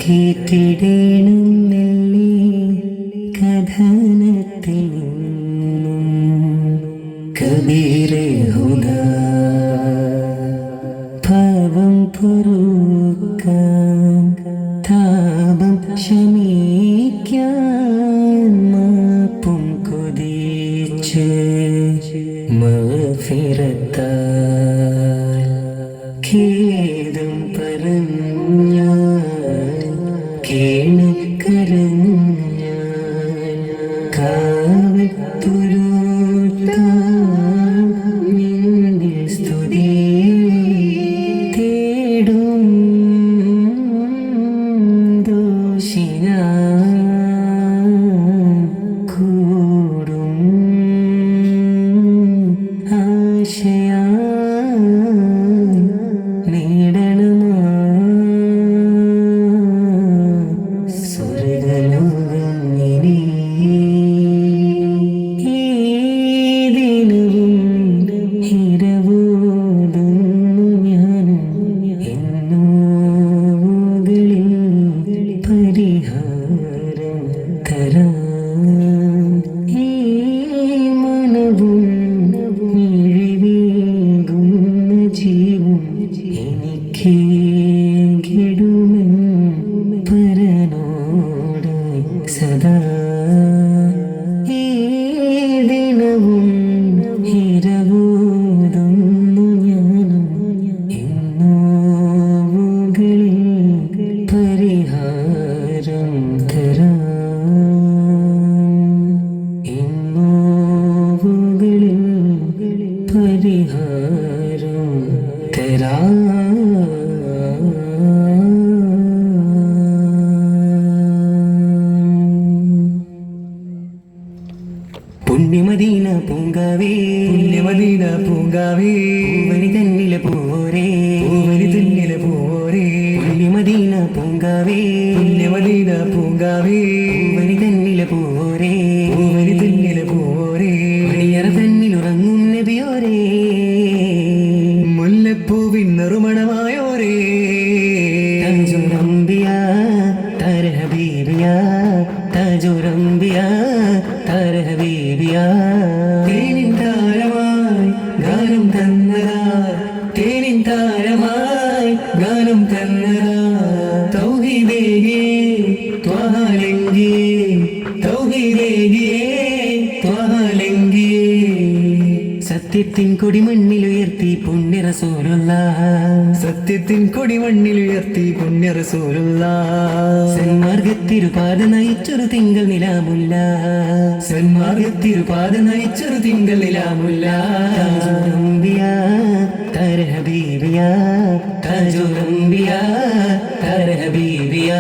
കരകീറ്റിടേണം നെല്ലി കഥനത്തിൽ കബീരെ ഹുദ പാപം പൊറുക്കാൻ താപം ശമിക്കാൻ മാപ്പും കൊതിച്ച് മഗ്ഫിറത്താൽ ഖേദം പറഞ്ഞാൽ കേണ് കരഞ്ഞാൽ കാവൽ തുരുത്താൻ നിന്നിൽ സ്തുതി തേടും ദോഷിനാൻ കൂടും ആശയാ സദാ ഈ ദിനവും ഇരവൂതുന്നു ഞാനും ഇന്നോവുകളിൽ പരിഹാരം തരാം ഇന്നോവുകളിൽ പരിഹാരം തരാം. പുണ്യമദീന പൂങ്കാവേ പുണ്യമദീന പൂങ്കാവേ പൂവനി തന്നിലെ പോരേ പൂവനി തന്നിലെ പോരേ പുണ്യമദീന പൂങ്കാവേ പുണ്യമദീന പൂങ്കാവേ പൂവനി തന്നിലെ പോരേ പൂവനി തന്നിലെ പോരേ മണിയറ തന്നിലുറങ്ങും നബിയോരേ മുല്ലപ്പൂവിൻ നറുമണമായോരേ താജുറംബിയ താര ഹബീബിയ താജുറംബിയ താര ഹബീബിയ തേനിൻ താരമായി ഗാനം തന്നതാ തേനിൻ താരമായി ഗാനം തന്നതാ തൗഹീദേഗിയേ ത്വഹാലെങ്കിയേ തൗഹീദേഗിയേ ത്വഹാലെങ്കിയേ സത്യത്തിൻ കൊടിമണ്ണിലുയർത്തി പുണ്യ റസൂലുള്ളാഹ് സത്യത്തിൻ കൊടിമണ്ണിലുയർത്തി പുണ്യ റസൂലുള്ളാഹ് സന്മാർഗത്തിരുപാത നയിച്ചൊരു തിങ്കൾ നിലാമുല്ല സന്മാർഗത്തിരുപാത നയിച്ചൊരു തിങ്കൾ നിലാമുല്ല താജുറംബിയ താര ഹബീബിയ താജുറംബിയ താര ഹബീബിയ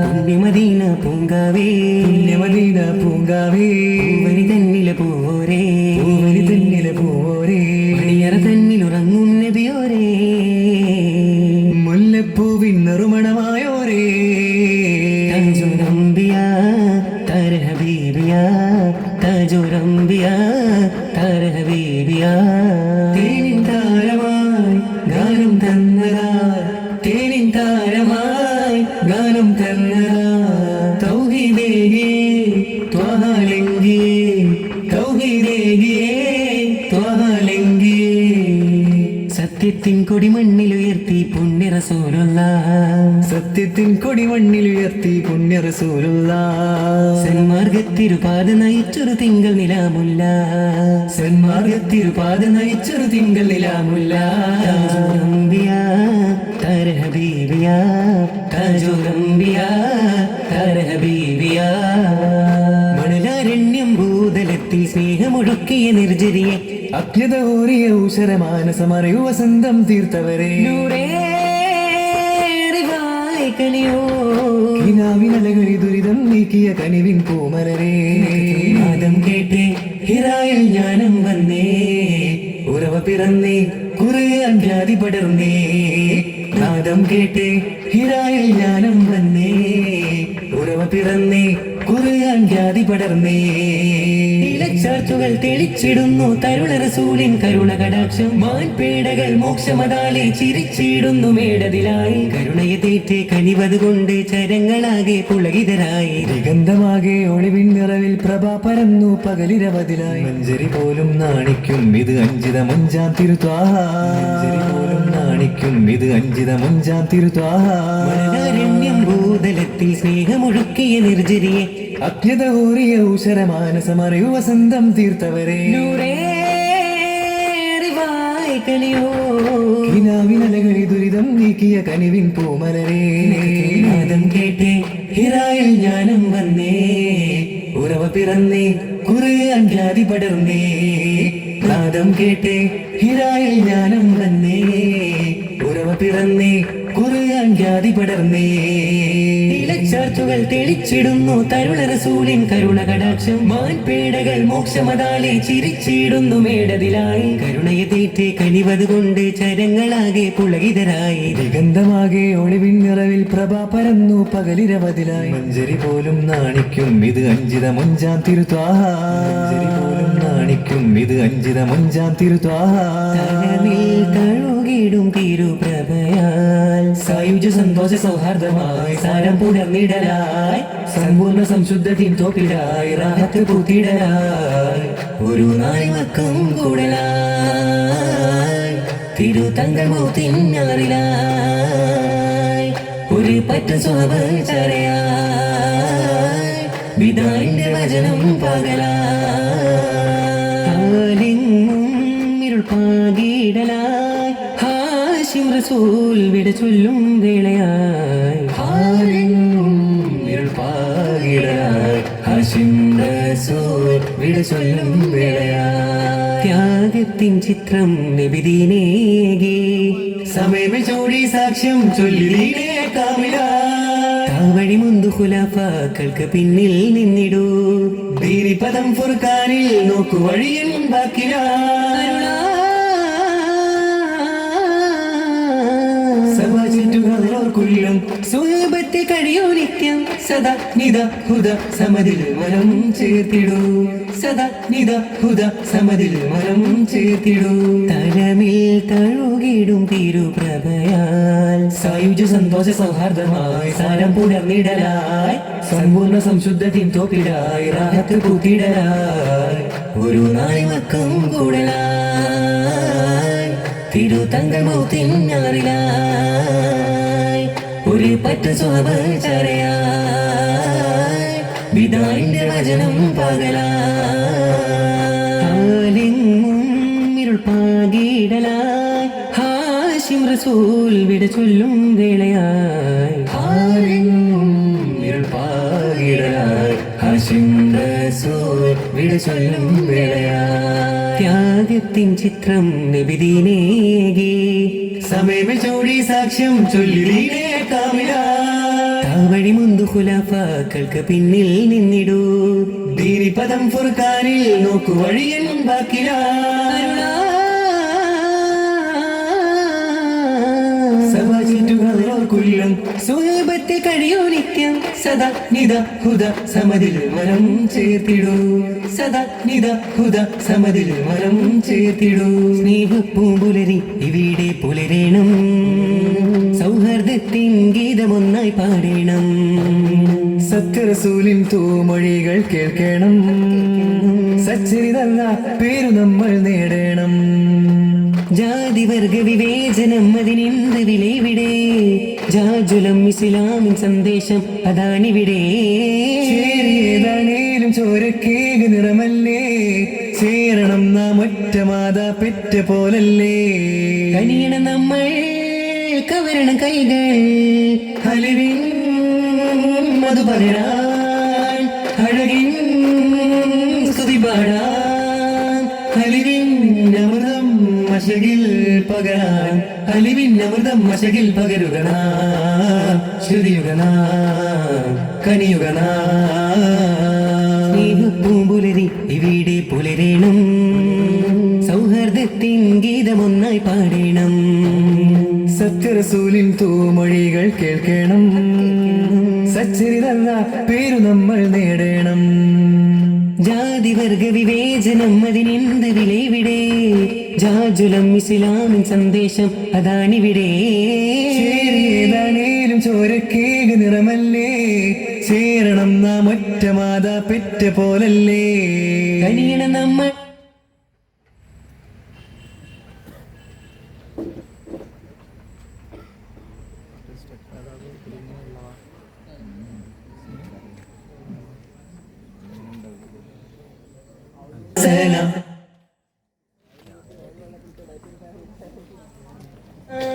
പുണ്യമദീന പൂങ്കാവേ പുണ്യമദീന പൂങ്കാവേ പൂവനി തന്നിലെ പോരേ പൂവനി തന്നിലെ പോരേ മണിയറ തന്നിലുറങ്ങും നബിയോരേ മുല്ലപ്പൂവിൻ നറുമണമായോരേ താജുറംബിയ താര ഹബീബിയ താജുറംബിയ താര ഹബീബിയ തേനിൻ താരമായി ഗാനം തന്നതാ തേനിൻ താരമായി ഗാനം തന്നതാ തൗഹീദേഗിയേ ത്വഹാലെങ്കിയേ തൗഹീദേഗിയേ ത്വഹാലെങ്കിയേ സത്യത്തിൻ കൊടിമണ്ണിലുയർത്തി പുണ്യ റസൂലുള്ളാഹ് സത്യത്തിൻ കൊടിമണ്ണിലുയർത്തി പുണ്യ റസൂലുള്ളാഹ് സന്മാർഗത്തിരുപാത നയിച്ചൊരു തിങ്കൾ നിലാമുല്ല സന്മാർഗത്തിരുപാത നയിച്ചൊരു തിങ്കൾ നിലാമുല്ല താജുറംബിയ താര ഹബീബിയ താജുറംബിയ താര ഹബീബിയ മണലാരണ്യം ഭൂതലത്തിൽ സ്നേഹമൊടുക്കിയ നിർജരിയെ അജ്ഞത ഊറിയ ഊഷരമാനസമറിയു വസന്തം തീർത്തവരെ കിനാവിനലകളി ദുരിതം നീക്കിയ കനിവിൻ പൂമലരേ നാദം കേട്ടേ ഹിറായിൽ ജ്ഞാനം വന്നേ ഉറവ പിറന്നേ ഖുർആൻ വ്യാധി പടർന്നേ നാദം കേട്ടേ ഹിറായിൽ ജ്ഞാനം വന്നേ ഉറവ പിറന്നേ ഖുർആൻ അഞ്ജാതി പടർന്നേ ഇലച്ചാർത്തുകൾ തെളിച്ചിടുന്നു തരുണ റസൂലിൻ കരുണ കടാക്ഷം മാൻപേടകൾ മോക്ഷമതാലെ ചിരിച്ചിടുന്നു മേടതിലായി കരുണയെ തേറ്റ് കനിവത് കൊണ്ട് ചരങ്ങളാകെ പുളകിതരായി ദിഗന്ധമാകെ ഒളിവിൻ നിറവിൽ പ്രഭ പരന്നു പകലിരവതിലായി മഞ്ചരി പോലും നാണിക്കും ഇത് അഞ്ചിതമഞ്ചാം തിരുത്വാഹ മഞ്ചരി പോലും നാണിക്കും ഇത് അഞ്ചിതമഞ്ചാം തിരുത്വാഹ മലരണ്യം ഭൂതലത്തിൽ സ്നേഹമൊഴുക്കിയ നിർജരിയെ അജ്ഞത ഊറിയ ഊശരമാനസമറിയു വസന്തം തീർത്തവരെ നൂറേ അറിവായി കനിയോ കിനാവിനലകളി ദുരിതം നീക്കിയ കനിവിൻ പൂമലരെ നാദം കേട്ടേ ഹിറായിൽ ജ്ഞാനം വന്നേ ഉറവ പിറന്നേ ഖുർആൻ ജാതി പടർന്നേ നാദം കേട്ടേ ഹിറായിൽ ജ്ഞാനം വന്നേ ഉറവ പിറന്നേ ഖുർആൻ ജാതി പടർന്നേ ഇലച്ചാർത്തുകൾ തെളിച്ചിടുന്നു തരുണ റസൂലിൻ കരുണ കടാക്ഷം മാൻപേടകൾ മോക്ഷമതാലെ ചിരിച്ചിടുന്നു മേടതിലായി കരുണയെ തേറ്റ് കനിവത് കൊണ്ട് ചരങ്ങളാകെ പുളകിതരായി ദിഗന്ധമാകെ ഒളിവിൻ നിറവിൽ പ്രഭ പരന്നു പകലിരവതിലായി മഞ്ചരി പോലും നാണിക്കും ഇത് അഞ്ചിതമഞ്ചാം തിരുത്വാഹ മഞ്ചരി പോലും നാണിക്കും ഇത് അഞ്ചിതമഞ്ചാം തിരുത്വാഹ തലമിൽ തഴുകിടും തിരുപ്രഭയാൽ സായുജ സന്തോഷ സൗഹാർദ്ദമായി സാരം പുടർന്നിടലായി സമ്പൂർണ്ണ സംശുദ്ധത്തിൻ തോപ്പിടായി റാഹത്ത് പൂത്തിടലായി ഒരു നാളിമക്കം കൂടലായി തിരുതങ്കമൂത്തിനാറിലായി ഒരു പറ്റ സ്വഭാവചരയായി വിധാന്റെ വചനം പകലായി ഇരുൾ പാകിടലായി ഹാഷിം റസൂൽ വിട ചൊല്ലും വേളയായി ഇരുൾ പാകിടലായി ഹാഷിം റസൂൽ വിട ചൊല്ലും വേളയായി ത്യാഗത്തിൻ ചിത്രം നബിദീനേകി സമയമേ ചോടി സാക്ഷ്യം ചൊല്ലിടീനേ കാമില താവഴി മുന്തു ഖുലഫാക്കൾക്ക് പിന്നിൽ നിന്നിടൂ ദീനിപദം ഫുർഖാനിൽ നോക്കു വഴിയിൽ ബാക്കില സഭാചുറ്റുകാരോർക്കുള്ളം സുഹബത്തെ കഴിയോ നിത്യം സദാ നിത ഹുദ സമതിൽ മനം ചേർത്തിടൂ സദാ നിത ഹുദ സമതിൽ മനം ചേർത്തിടൂ തലമിൽ തഴുകിടും തിരുപ്രഭയാൽ സായുജ സന്തോഷ സൗഹാർദ്ദമായി സാരം പുടർന്നിടലായി സമ്പൂർണ്ണ സംശുദ്ധത്തിൻ തോപ്പിടായി റാഹത്ത് പൂത്തിടലായി ഒരു നാളിമക്കം കൂടലായി തിരുതങ്കമൂത്തിനാറിലായി ഒരു പറ്റ സ്വഭാവചരയായി വിധാന്റെ വചനം പകലായി ഇരുൾ പാകിടലായി ഹാഷിം റസൂൽ വിട ചൊല്ലും വേളയായി ഇരുൾ പാകിടലായി ഹാഷിം റസൂൽ വിട ചൊല്ലും വേളയായി ത്യാഗത്തിൻ ചിത്രം നബിദീനേകി സമയമേ ചോടി സാക്ഷ്യം ചൊല്ലിടീനേ കാമില താവഴി മുന്തു ഖുലഫാക്കൾക്ക് പിന്നിൽ നിന്നിടൂ ദീനിപദം ഫുർഖാനിൽ നോക്കു വഴിയിൽ ബാക്കില സഭാചുറ്റുകാരോർക്കുള്ളം സുഹബത്തെ കഴിയോ നിത്യം സദാ നിത ഹുദ സമതിൽ മനം ചേർത്തിടൂ സദാ നിത ഹുദ സമതിൽ മനം ചേർത്തിടൂ സ്നേഹപ്പൂമ്പുലരി ഇവിടെ പുലരേണം സൗഹാർദ്ദത്തിൻ ഗീതമൊന്നായി പാടേണം സത്യറസൂലിൻ തൂമൊഴികൾ കേൾക്കണം സച്ചരിതല്ല പേരു നമ്മൾ നേടണം ജാതിവർഗ വിവേചനം അതിനെന്ത് വിലവിടെ ജാജുലം ഇസ്ലാമിൻ സന്ദേശം അതാണിവിടെ ഏതാണേലും ചോരക്കേക നിറമല്ലേ ചേരണം നാം ഒറ്റ മാതാ പെറ്റ പോലല്ലേ കനിയണം നമ്മൾ കവരണം കൈകൾ ഹലിവിൻ മധു പകരാൻ അഴകിൻ സ്തുതി പാടാൻ ഹലിവിൻ അമൃതം മശകിൽ പകരാൻ ഹലിവിൻ അമൃതം മശകിൽ പകരുകണ ശ്രുതിയുഗന കനിയുഗന സ്നേഹപ്പൂമ്പുലരി ഇവിടെ പുലരേണം സൗഹാർദ്ദത്തിൻ ഗീതമൊന്നായി പാടേണം സത്യറസൂലിൻ തൂമൊഴികൾ കേൾക്കണം സച്ചരിതല്ല പേരു നമ്മൾ നേടണം ജാതിവർഗ വിവേചനം അതിനെന്ത് വിലയിവിടെ ജാജുലം ഇസ്ലാമിൻ സന്ദേശം അതാണിവിടെ ഏതാണേലും ചോരക്കേക നിറമല്ലേ ചേരണം നാം ഒറ്റ മാതാ പെറ്റ പോലല്ലേ കനിയണം നമ്മൾ സലാം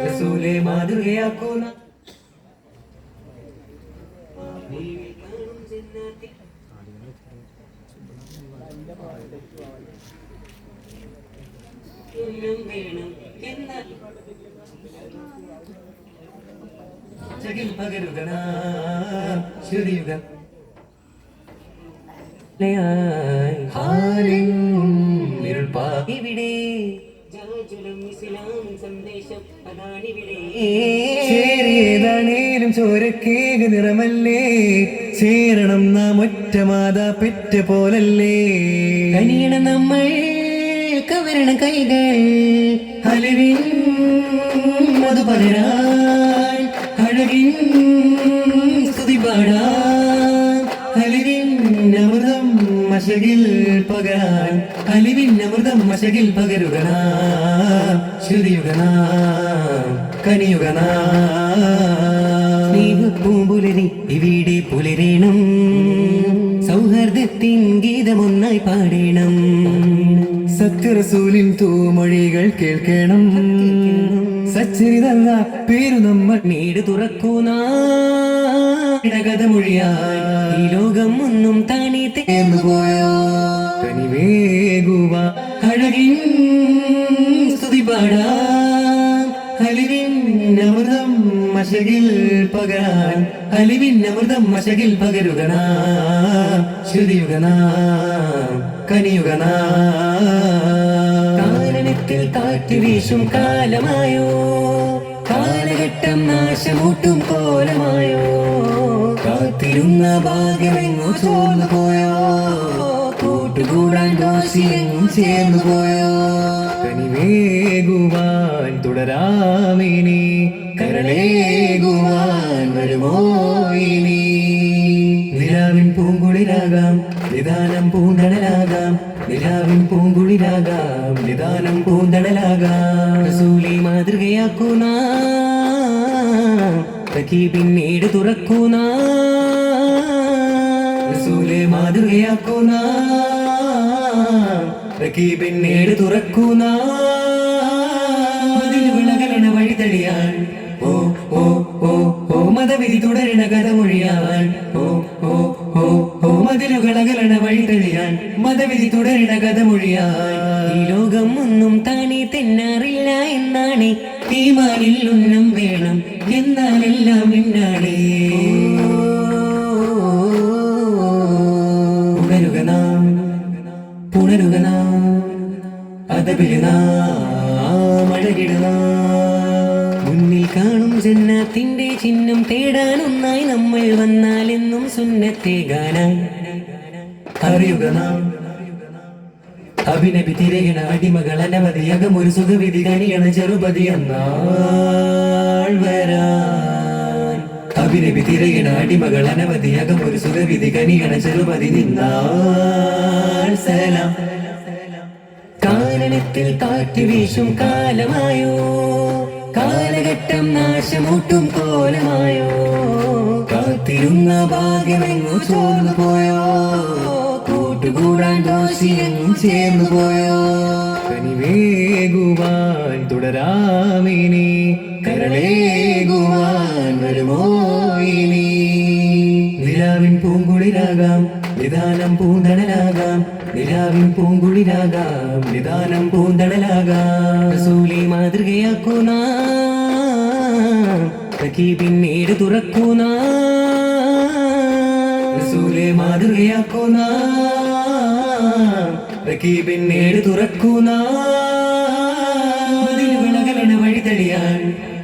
റസൂലേ മാതൃകയാക്കുന്ന ഇവിടെ സന്ദേശം അതാണിവിടെ ഏതാണേലും ചോരക്കേക നിറമല്ലേ ചേരണം നാം ഒറ്റ മാതാ പെറ്റ പോലല്ലേ കനിയണം നമ്മൾ കവരണം കൈകൾ അലവിൻ മധു പകരാൻ അഴകിൻ സ്തുതി പാടാൻ അലിവിൻ അമൃതം മശകിൽ പകരാൻ അലിവിൻ അമൃതം മശകിൽ പകരുകനാ ശ്രുതിയുഗനാ കനിയുഗനാ സ്നേഹപ്പൂമ്പുലരി ഇവിടെ പുലരേണം സൗഹാർദ്ദത്തിൻ ഗീതമൊന്നായി പാടേണം സത്യറസൂലിൻ തൂമൊഴികൾ കേൾക്കണം സച്ചരിതല്ല പേരു നമ്മൾ നീട് തുറക്കൂന കഥ മൊഴിയായി ഈ ലോകം ഒന്നും താനേ തേർന്നു പോയോ കനിവേകുവ അഴകിൻ സ്തുതി പാടാൻ അലിവിൻ അമൃതം മശകിൽ പകരാൻ അലിവിൻ അമൃതം മശകിൽ പകരുകനാ ശ്രുതിയുഗനാ കനിയുഗനാ കാരണത്തിൽ കാറ്റ് വീശും കാലമായോ കാലഘട്ടം നാശമൂട്ടും കോലമായോ കാത്തിരുന്ന ഭാഗ്യമെങ്ങോ ചോർന്നു പോയോ കൂട്ടുകൂടാൻ ദോഷിയെങ്ങും ചേർന്നു പോയോ കനിവേകുവാൻ തുടരാമിനി കരളേകുവാൻ വരുമോ ഇനി നിലാവിൻ പൂങ്കുളിരാകാം നിദാനം പൂന്തണലാകാം നിലാവിൻ പൂങ്കുളിരാകാം നിദാനം പൂന്തണലാകാം റസൂലി മാതൃകയാക്കുന്ന പിന്നീട് തുറക്കുന്ന റസൂലെ മാതൃകയാക്കുന്ന പിന്നീട് തുറക്കുന്ന മതിലുകളകലണ വഴി തടിയാൻ ഓ ഓ ഓ ഓ മതവിധി തുടരണ കഥ മൊഴിയാൻ ഓ ഓ ഓ ഓ മതിലുകളകലണ വഴി തെളിയാൻ മതവിധി തുടരണ കഥ മൊഴിയാൻ ഈ ലോകം ഒന്നും താനേ തെന്നാറില്ല എന്നാണ് തീമാനിൽ ഉന്നം വേണം എന്നാലെല്ലാം എന്നാണ് പുണരുക നാം പുണരുക നാം അതപിടുക മഴകിടുക മുന്നിൽ കാണും ജന്നത്തിന്റെ ചിഹ്നം തേടാനൊന്നായി നമ്മൾ വന്നാലെന്നും സുന്നത്തെ ഗാനായി അറിയുക നാം അഭിനബി തിരയണ അടിമകൾ അനവധിയകം ഒരു സുഖവിധി കനിയണ ചെറുപതി എന്നാൾ വരാൻ അഭിനബി തിരയണ അടിമകൾ അനവധിയകം ഒരു സുഖവിധി കനിയണ ചെറുപതി നിന്നാൾ സലാം കാരണത്തിൽ കാറ്റ് വീശും കാലമായോ കാലഘട്ടം നാശമൂട്ടും കോലമായോ കാത്തിരുന്ന ഭാഗ്യമെങ്ങോ ചോർന്നു പോയോ കൂട്ടുകൂടാൻ ദോഷിയെങ്ങും ചേർന്നു പോയോ കനിവേകുവാൻ തുടരാമിനി കരളേകുവാൻ വരുമോ ഇനി നിലാവിൻ പൂങ്കുളിരാകാം നിദാനം പൂന്തണലാകാം നിലാവിൻ പൂങ്കുളിരാകാം നിദാനം പൂന്തണലാകാം റസൂലി മാതൃകയാക്കുന്ന പിന്നീട് തുറക്കുന്ന റസൂലെ മാതൃകയാക്കുന്ന പിന്നീട് തുറക്കുന്ന മതിലുകളകലണ വഴി തടിയാൻ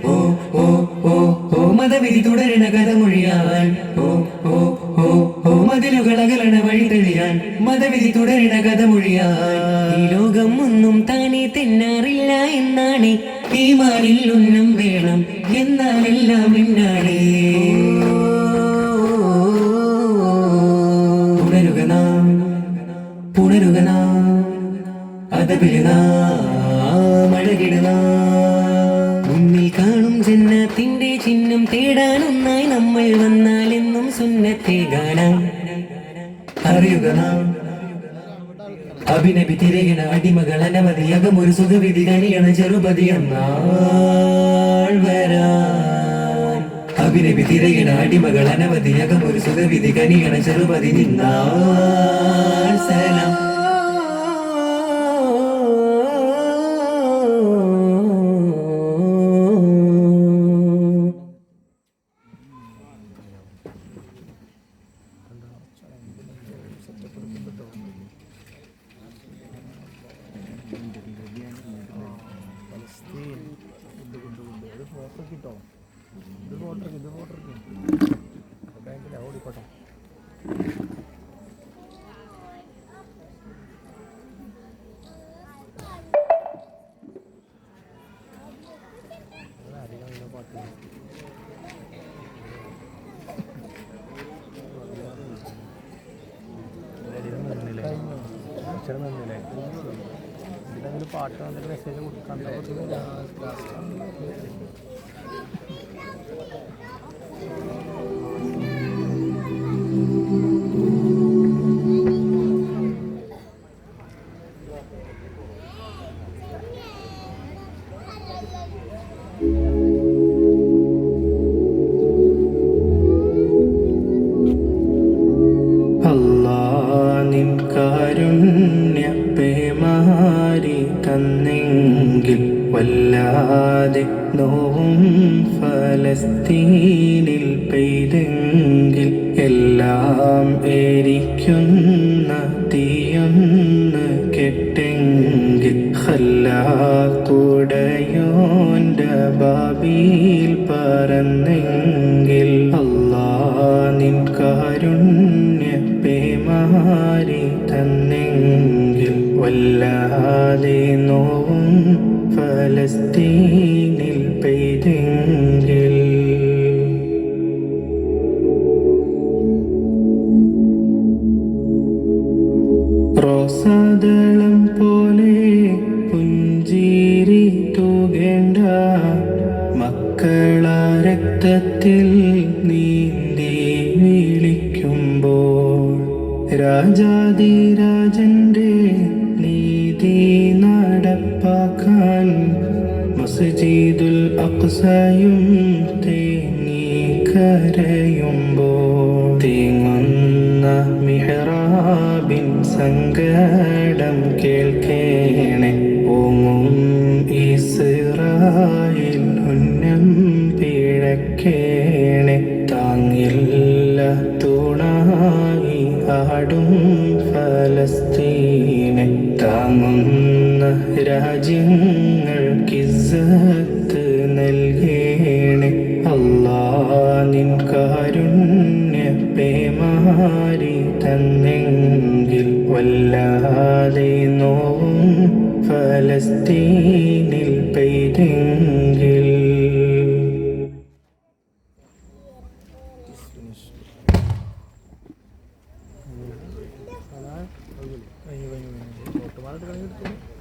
ഓ ഓ ഓ ഓ മതവിധി തുടരണ കഥ മൊഴിയാൻ ഓ ഓ ഓ ഓ മതിലുകളകലണ വഴി തെളിയാൻ മതവിധി മതവിധി തുടരണ കഥ മൊഴിയാൻ ഈ ലോകം ഒന്നും താനെ തെന്നാറില്ല എന്നാണ് ഈ മാറിൽ ഉന്നം വേണം എന്നാലെല്ലാം എന്നാണ് പുണരുക നാം പുണരുക നാം അതപിരുക മഴകിടുക മുന്നിൽ കാണും ജന്നത്തിന്റെ ചിഹ്നം തേടാനൊന്നായി നമ്മൾ വന്നാലെന്നും സുന്നത്തെ ഗാനം അറിയുക നാം അഭിനബി തിരയണ അടിമകൾ അനവധിയകം ഒരു സുഖവിധി കനിയണ ചെറുപതി എന്നാൾ വരാൻ അഭിനബി തിരയണ അടിമകൾ അനവധിയകം ഒരു സുഖവിധി കനിയണ ചെറുപതി നിന്നാൾ സലാം പാട്ട് വന്നിട്ട് മെസ്സേജ് കൊടുക്കാൻ തന്നെങ്കിൽ വല്ലാതെ നോവും ഫലസ്തീനിൽ പെയ്തെങ്കിൽ എല്ലാം എരിക്കുന്ന തീയൊന്ന് കെട്ടെങ്കിൽ ഖല്ലാഖുടയോന്റെ ബാബിൽ പറന്നെങ്കിൽ അല്ലാ നിൻ കാരുണ്യ പേമാരി തന്നെങ്കിൽ വല്ലാതെ നോവും ഫലസ്തീനിൽ പെയ്തെങ്കിൽ റോസാദളം പോലെ പുഞ്ചിരി തൂകേണ്ട മക്കള രക്തത്തിൽ നീന്തി വിളിക്കുമ്പോൾ രാജാതിരാജന്റെ നീതി നടപ്പാക്കാൻ മസ്ജിദുൽ അഖ്സയും തേങ്ങി കരയുമ്പോൾ തേങ്ങുന്ന മിഹ്റാബിൻ സങ്കടം കേൾക്കേണേ ഓങ്ങും ഇസ്രായേൽ ഉന്നം പിഴക്കേണേ താങ്ങില്ല തുണായി ആടും ഫലസ്തീനെ താങ്ങുന്ന രാജ്യങ്ങൾക്കിസ്സത്ത് നൽകേണേ അല്ലാ നിൻ കാരുണ്യ പേമാരി തന്നെങ്കിൽ വല്ലാതെ നോവും ഫലസ്തീനിൽ പെയ്തെങ്കിൽ ഓട്ടോമാറ്റിക്